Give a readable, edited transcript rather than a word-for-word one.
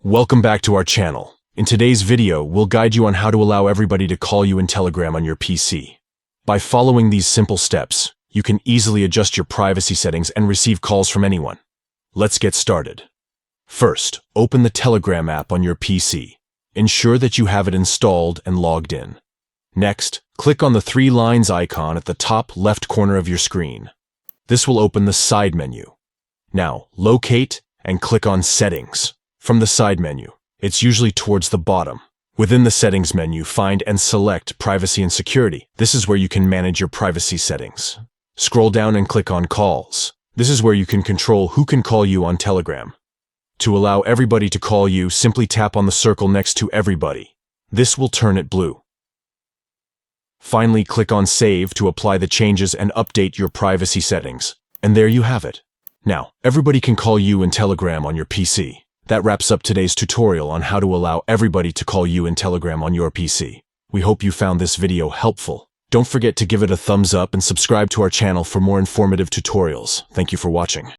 Welcome back to our channel. In today's video, we'll guide you on how to allow everybody to call you in Telegram on your PC. By following these simple steps, you can easily adjust your privacy settings and receive calls from anyone. Let's get started. First, open the Telegram app on your PC. Ensure that you have it installed and logged in. Next, click on the three lines icon at the top left corner of your screen. This will open the side menu. Now, locate and click on Settings. From the side menu, it's usually towards the bottom. Within the Settings menu, find and select Privacy and Security. This is where you can manage your privacy settings. Scroll down and click on Calls. This is where you can control who can call you on Telegram. To allow everybody to call you, simply tap on the circle next to Everybody. This will turn it blue. Finally, click on Save to apply the changes and update your privacy settings. And there you have it. Now, everybody can call you in Telegram on your PC. That wraps up today's tutorial on how to allow everybody to call you in Telegram on your PC. We hope you found this video helpful. Don't forget to give it a thumbs up and subscribe to our channel for more informative tutorials. Thank you for watching.